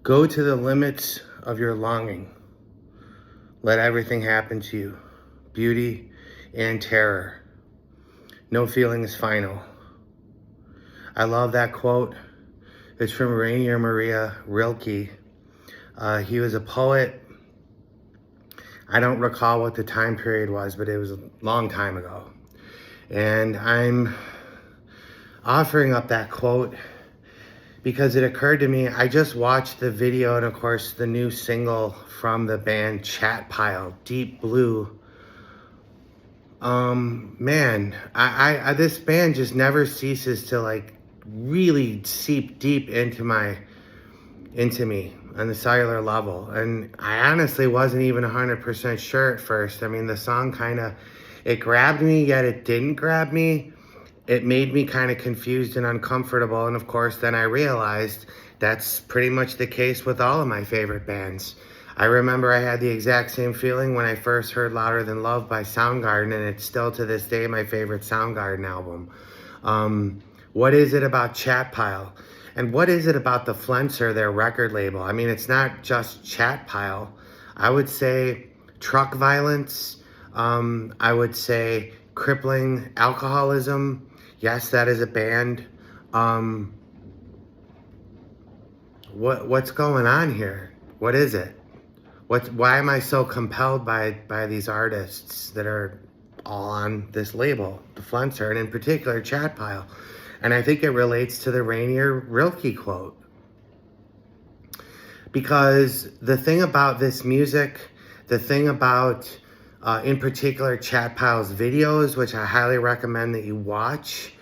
Go to the limits of your longing. Let everything happen to you. Beauty and terror. No feeling is final. I love that quote. It's from Rainier Maria Rilke. He was a poet. I don't recall what the time period was, but it was a long time ago. And I'm offering up that quote because it occurred to me, I just watched the video and of course the new single from the band Chat Pile, Deep Blue. Man, this band just never ceases to like really seep deep into me on the cellular level. And I honestly wasn't even 100% sure at first. I mean, the song it grabbed me, yet it didn't grab me. It made me kind of confused and uncomfortable. And of course, then I realized that's pretty much the case with all of my favorite bands. I remember I had the exact same feeling when I first heard Louder Than Love by Soundgarden, and it's still to this day my favorite Soundgarden album. What is it about Chat Pile? And what is it about the Flenser, their record label? I mean, it's not just Chat Pile. I would say truck violence. I would say crippling alcoholism. Yes, that is a band. What's going on here? What is it? Why am I so compelled by these artists that are all on this label, the Flenser, and in particular Chat Pile? And I think it relates to the Rainier Rilke quote. Because the thing about this music, the thing about, in particular, Chat Pile's videos, which I highly recommend that you watch,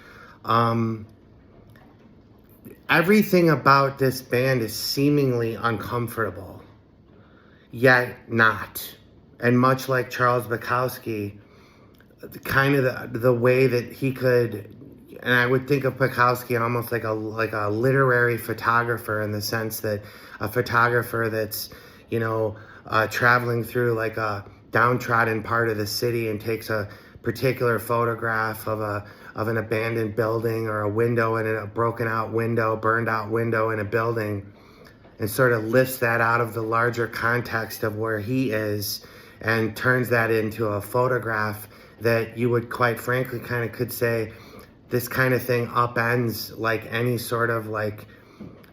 everything about this band is seemingly uncomfortable, yet not. And much like Charles Bukowski, kind of the way that he could, and I would think of Bukowski almost like a literary photographer, in the sense that a photographer that's, traveling through like a downtrodden part of the city and takes a particular photograph of an abandoned building or a window in a broken out window, burned out window in a building, and sort of lifts that out of the larger context of where he is and turns that into a photograph that you would quite frankly could say this kind of thing upends like any sort of like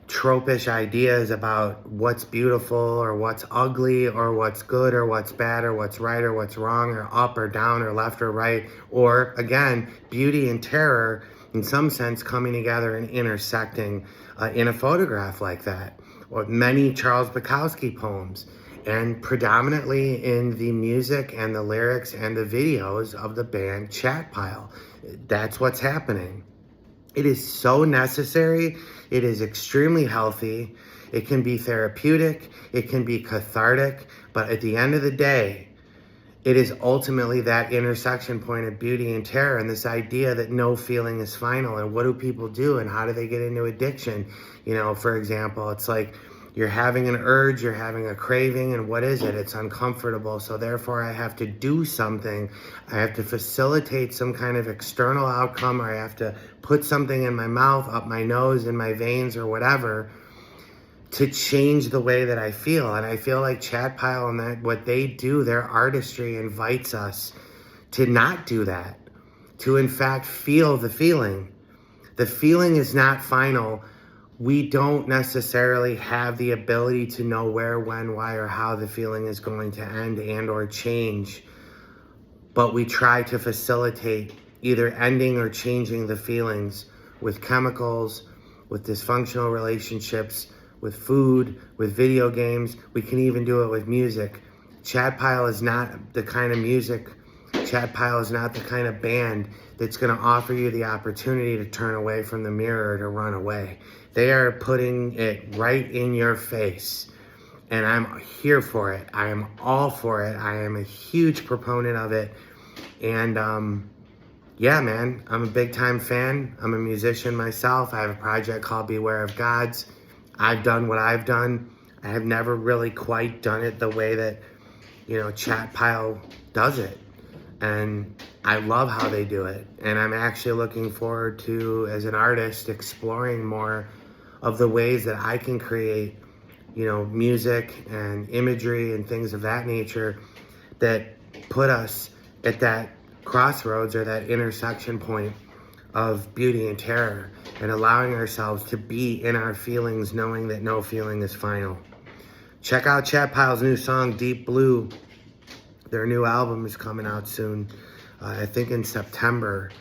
tropish ideas about what's beautiful or what's ugly or what's good or what's bad or what's right or what's wrong or up or down or left or right, or again, beauty and terror in some sense coming together and intersecting in a photograph like that. Or many Charles Bukowski poems, and predominantly in the music and the lyrics and the videos of the band Chat Pile. That's what's happening. It is so necessary. It is extremely healthy. It can be therapeutic. It can be cathartic. But at the end of the day, it is ultimately that intersection point of beauty and terror, and this idea that no feeling is final. And what do people do, and how do they get into addiction? For example, it's like you're having an urge, you're having a craving, and what is it? It's uncomfortable. So therefore I have to do something. I have to facilitate some kind of external outcome, or I have to put something in my mouth, up my nose, in my veins, or whatever, to change the way that I feel. And I feel like Chat Pile and that what they do, their artistry invites us to not do that, to in fact feel the feeling. The feeling is not final. We don't necessarily have the ability to know where, when, why, or how the feeling is going to end and or change, but we try to facilitate either ending or changing the feelings with chemicals, with dysfunctional relationships, with food, with video games. We can even do it with music. Chat Pile is not the kind of music, Chat Pile is not the kind of band that's going to offer you the opportunity to turn away from the mirror or to run away. They are putting it right in your face. And I'm here for it. I am all for it. I am a huge proponent of it. And yeah, man, I'm a big time fan. I'm a musician myself. I have a project called Beware of Gods. I've done what I've done. I have never really quite done it the way that, Chat Pile does it. And I love how they do it. And I'm actually looking forward to, as an artist, exploring more of the ways that I can create, music and imagery and things of that nature that put us at that crossroads or that intersection point of beauty and terror, and allowing ourselves to be in our feelings, knowing that no feeling is final. Check out Chat Pile's new song, Deep Blue. Their new album is coming out soon, I think in September.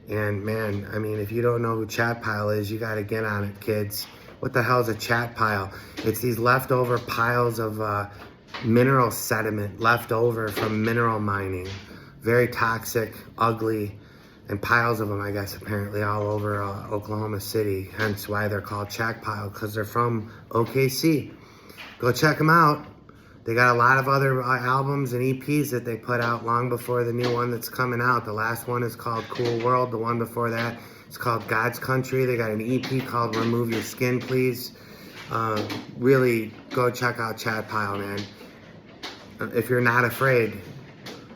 And man, I mean, if you don't know who Chat Pile is, you got to get on it, kids. What the hell is a chat pile? It's these leftover piles of mineral sediment left over from mineral mining. Very toxic, ugly, and piles of them, I guess, apparently all over Oklahoma City. Hence why they're called Chat Pile, because they're from OKC. Go check them out. They got a lot of other albums and EPs that they put out long before the new one that's coming out. The last one is called Cool World. The one before that is called God's Country. They got an EP called Remove Your Skin, Please. Really, go check out Chat Pile, man. If you're not afraid.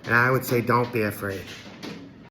And I would say don't be afraid.